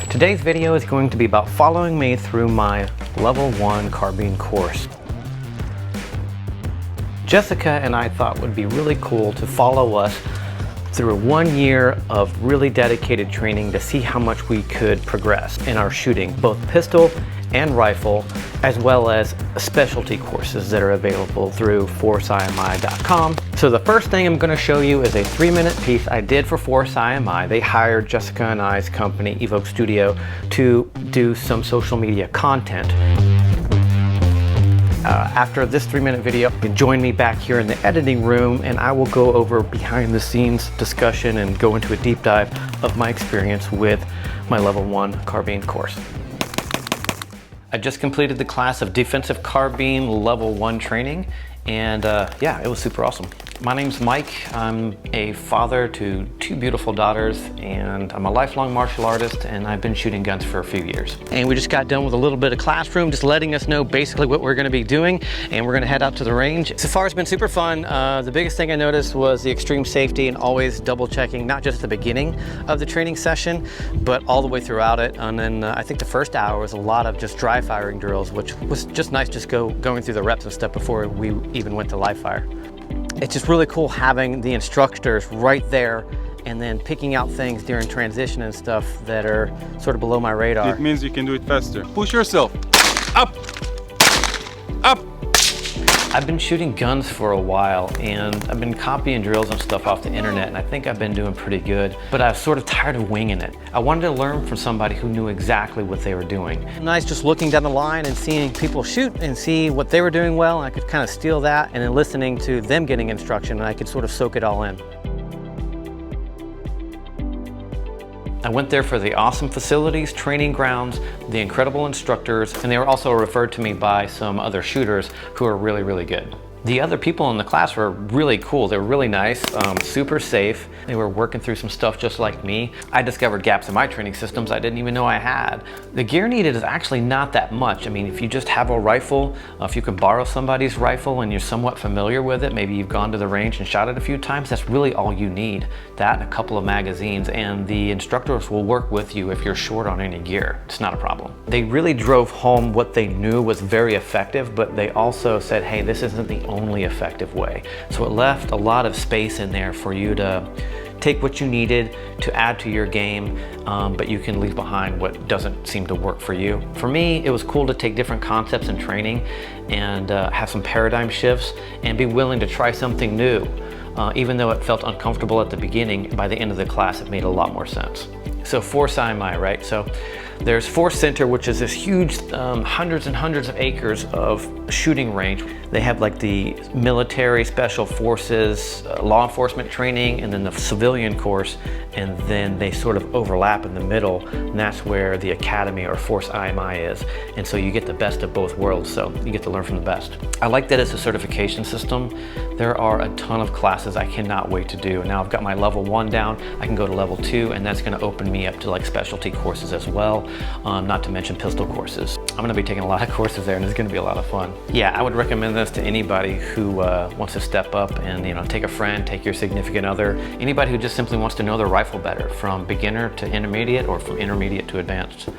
Today's video is going to be about following me through my level 1 carbine course. Jessica and I thought it would be really cool to follow us through 1 year of really dedicated training to see how much we could progress in our shooting, both pistol and rifle, as well as specialty courses that are available through ForceIMI.com. So the first thing I'm going to show you is a 3-minute piece I did for ForceIMI. They hired Jessica and I's company, EVO Studio, to do some social media content. After this 3-minute video, you can join me back here in the editing room and I will go over behind the scenes discussion and go into a deep dive of my experience with my level 1 carbine course. I just completed the class of defensive carbine level 1 training, and yeah, it was super awesome. My name's Mike. I'm a father to 2 beautiful daughters, and I'm a lifelong martial artist, and I've been shooting guns for a few years. And we just got done with a little bit of classroom, just letting us know basically what we're gonna be doing, and we're gonna head out to the range. So far, it's been super fun. The biggest thing I noticed was the extreme safety and always double checking, not just at the beginning of the training session, but all the way throughout it. And then I think the first hour was a lot of just dry firing drills, which was just nice, just going through the reps and stuff before we even went to live fire. It's just really cool having the instructors right there and then picking out things during transition and stuff that are sort of below my radar. It means you can do it faster. Push yourself. Up. Up. I've been shooting guns for a while and I've been copying drills and stuff off the internet, and I think I've been doing pretty good, but I was sort of tired of winging it. I wanted to learn from somebody who knew exactly what they were doing. Nice just looking down the line and seeing people shoot and see what they were doing well, and I could kind of steal that, and then listening to them getting instruction, and I could sort of soak it all in. I went there for the awesome facilities, training grounds, the incredible instructors, and they were also referred to me by some other shooters who are really, really good. The other people in the class were really cool. They were really nice, super safe. They were working through some stuff just like me. I discovered gaps in my training systems I didn't even know I had. The gear needed is actually not that much. I mean, if you just have a rifle, if you can borrow somebody's rifle and you're somewhat familiar with it, maybe you've gone to the range and shot it a few times, that's really all you need. That and a couple of magazines, and the instructors will work with you if you're short on any gear. It's not a problem. They really drove home what they knew was very effective, but they also said, hey, this isn't the only effective way. So it left a lot of space in there for you to take what you needed to add to your game, but you can leave behind what doesn't seem to work for you. For me, it was cool to take different concepts in training and have some paradigm shifts and be willing to try something new. Even though it felt uncomfortable at the beginning, by the end of the class, it made a lot more sense. So ForceIMI, right? So there's Force Center, which is this huge hundreds and hundreds of acres of shooting range. They have like the military, special forces, law enforcement training, and then the civilian course, and then they sort of overlap in the middle, and that's where the academy or ForceIMI is. And so you get the best of both worlds, so you get to learn from the best. I like that it's a certification system. There are a ton of classes I cannot wait to do. Now I've got my level 1 down, I can go to level 2, and that's gonna open me up to like specialty courses as well, not to mention pistol courses. I'm gonna be taking a lot of courses there, and it's gonna be a lot of fun. Yeah, I would recommend this to anybody who wants to step up and take a friend, take your significant other, anybody who just simply wants to know their rifle better, from beginner to intermediate or from intermediate to advanced.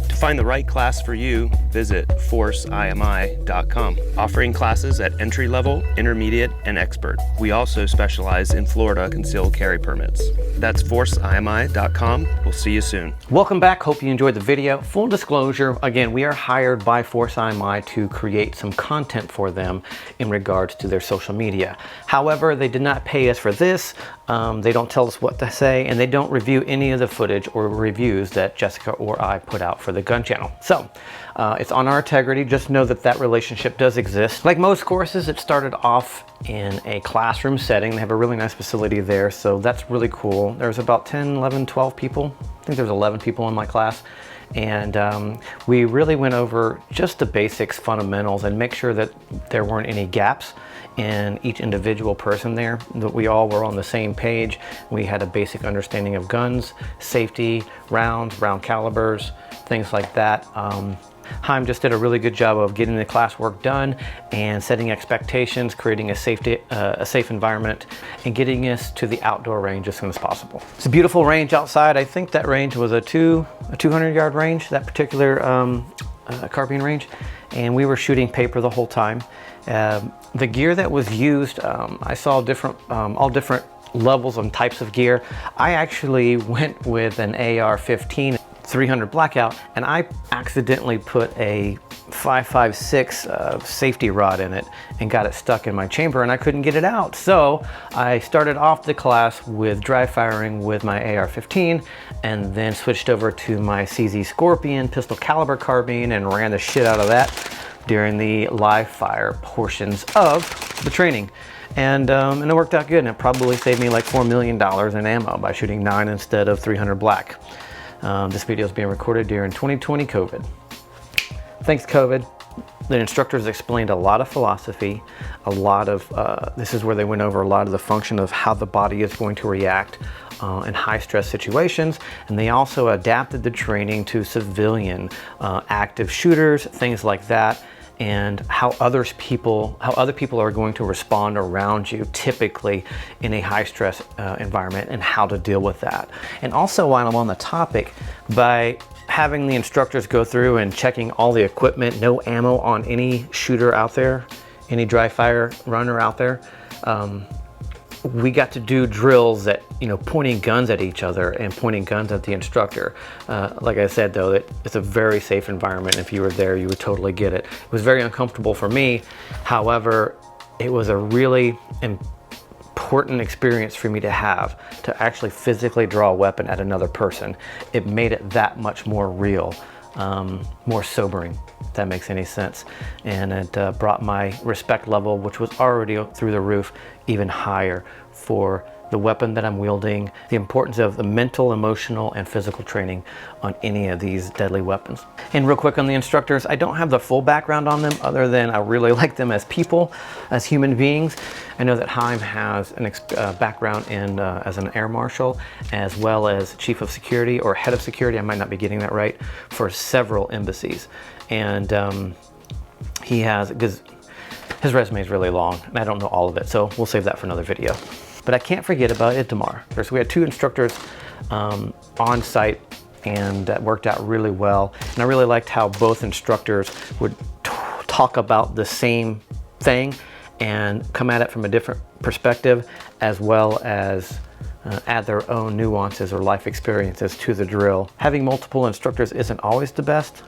To find the right class for you, visit ForceIMI.com, offering classes at entry level, intermediate, and expert. We also specialize in Florida concealed carry permits. That's ForceIMI.com. We'll see you soon. Welcome back. Hope you enjoyed the video. Full disclosure, again, we are hired by ForceIMI to create some content for them in regards to their social media. However, they did not pay us for this. They don't tell us what to say, and they don't review any of the footage or reviews that Jessica or I put out for the gun channel. So it's on our integrity. Just know that that relationship does exist. Like most courses, it started off in a classroom setting. They have a really nice facility there, so that's really cool. There's about 10, 11, 12 people. I think there's 11 people in my class. And we really went over just the basics, fundamentals, and make sure that there weren't any gaps in each individual person there, that we all were on the same page. We had a basic understanding of guns, safety, rounds, round calibers, things like that. Haim just did a really good job of getting the classwork done and setting expectations, creating a safe environment, and getting us to the outdoor range as soon as possible. It's a beautiful range outside. I think that range was a 200-yard range, that particular carbine range, and we were shooting paper the whole time. The gear that was used, I saw all different levels and types of gear. I actually went with an AR-15 300 blackout, and I accidentally put a 5.56 safety rod in it and got it stuck in my chamber, and I couldn't get it out. So I started off the class with dry firing with my AR-15 and then switched over to my CZ Scorpion pistol caliber carbine and ran the shit out of that during the live fire portions of the training. And it worked out good, and it probably saved me like $4 million in ammo by shooting 9 instead of 300 black. This video is being recorded during 2020 COVID. Thanks, COVID. The instructors explained a lot of philosophy, this is where they went over a lot of the function of how the body is going to react in high stress situations. And they also adapted the training to civilian active shooters, things like that, and how other people are going to respond around you typically in a high stress environment, and how to deal with that. And also, while I'm on the topic, by having the instructors go through and checking all the equipment, no ammo on any shooter out there, any dry fire runner out there, we got to do drills that, pointing guns at each other and pointing guns at the instructor. Like I said, though, it's a very safe environment. If you were there, you would totally get it. It was very uncomfortable for me. However, it was a really important experience for me to have, to actually physically draw a weapon at another person. It made it that much more real, more sobering, if that makes any sense. And it brought my respect level, which was already through the roof, even higher for the weapon that I'm wielding, the importance of the mental, emotional, and physical training on any of these deadly weapons. And real quick on the instructors, I don't have the full background on them, other than I really like them as people, as human beings. I know that Haim has a background in as an air marshal, as well as chief of security or head of security, I might not be getting that right, for several embassies. And he has, because his resume is really long, and I don't know all of it, so we'll save that for another video. But I can't forget about Itamar. First, we had 2 instructors on site, and that worked out really well. And I really liked how both instructors would talk about the same thing and come at it from a different perspective, as well as add their own nuances or life experiences to the drill. Having multiple instructors isn't always the best,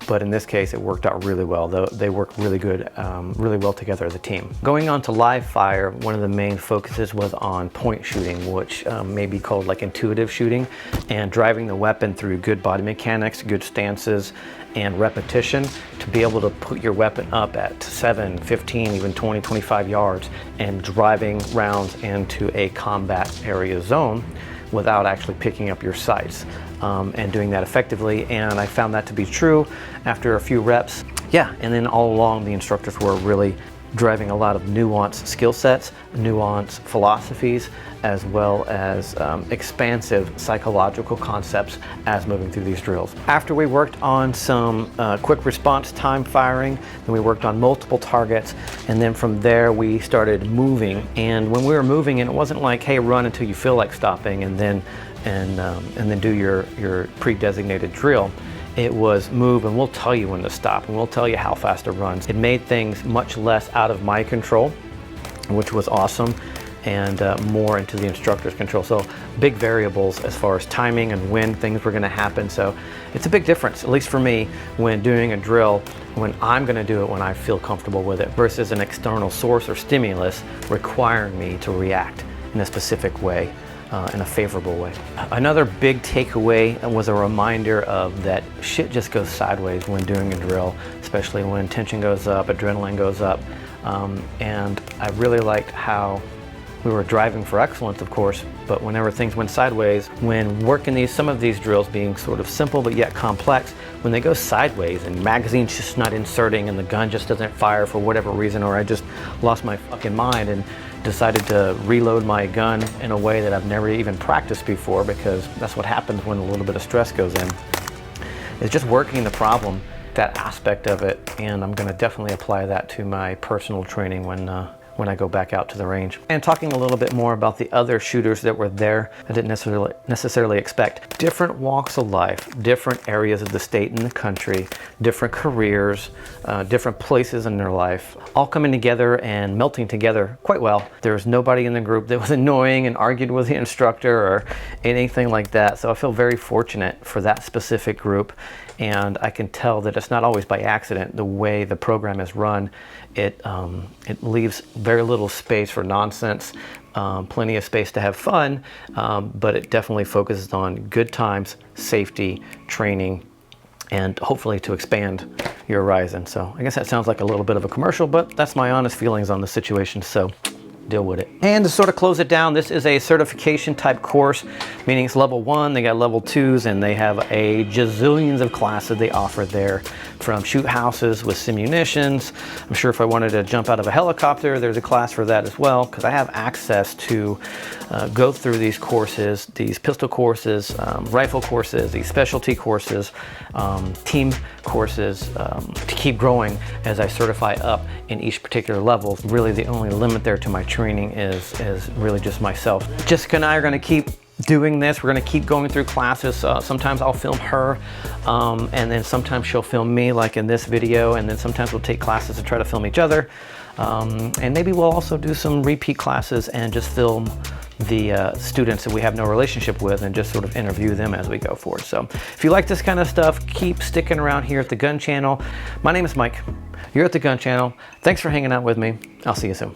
but in this case, it worked out really well. They work really good, really well together as a team. Going on to live fire, one of the main focuses was on point shooting, which may be called like intuitive shooting, and driving the weapon through good body mechanics, good stances, and repetition to be able to put your weapon up at 7, 15, even 20, 25 yards and driving rounds into a combat area zone without actually picking up your sights, and doing that effectively. And I found that to be true after a few reps. Yeah, and then all along the instructors were really driving a lot of nuanced skill sets, nuanced philosophies, as well as expansive psychological concepts as moving through these drills. After we worked on some quick response time firing, then we worked on multiple targets, and then from there we started moving. And when we were moving, and it wasn't like, hey, run until you feel like stopping and then do your pre-designated drill. It was move, and we'll tell you when to stop, and we'll tell you how fast to run. It made things much less out of my control, which was awesome, and more into the instructor's control. So big variables as far as timing and when things were gonna happen. So it's a big difference, at least for me, when doing a drill, when I'm gonna do it when I feel comfortable with it, versus an external source or stimulus requiring me to react in a specific way. In a favorable way. Another big takeaway was a reminder of that shit just goes sideways when doing a drill, especially when tension goes up, adrenaline goes up. And I really liked how we were driving for excellence, of course, but whenever things went sideways, when working some of these drills being sort of simple but yet complex, when they go sideways and magazine's just not inserting and the gun just doesn't fire for whatever reason, or I just lost my fucking mind and decided to reload my gun in a way that I've never even practiced before, because that's what happens when a little bit of stress goes in. It's just working the problem that aspect of it, and I'm going to definitely apply that to my personal training when I go back out to the range. And talking a little bit more about the other shooters that were there, I didn't necessarily expect. Different walks of life, different areas of the state and the country, different careers, different places in their life, all coming together and melting together quite well. There was nobody in the group that was annoying and argued with the instructor or anything like that. So I feel very fortunate for that specific group. And I can tell that it's not always by accident. The way the program is run, it leaves very little space for nonsense, plenty of space to have fun, but it definitely focuses on good times, safety, training, and hopefully to expand your horizon. So I guess that sounds like a little bit of a commercial, but that's my honest feelings on the situation, so deal with it. And to sort of close it down, this is a certification type course, meaning it's level 1, they got level 2s, and they have a gazillions of classes they offer there, from shoot houses with simunitions. I'm sure if I wanted to jump out of a helicopter, there's a class for that as well, because I have access to go through these courses, these pistol courses, rifle courses, these specialty courses, team courses, to keep growing as I certify up in each particular level. Really the only limit there to my training is really just myself. Jessica and I are going to keep doing this. We're going to keep going through classes. Sometimes I'll film her, and then sometimes she'll film me, like in this video, and then sometimes we'll take classes to try to film each other. And maybe we'll also do some repeat classes and just film the students that we have no relationship with and just sort of interview them as we go forward. So if you like this kind of stuff, keep sticking around here at the Gun Channel. My name is Mike. You're at the Gun Channel. Thanks for hanging out with me. I'll see you soon.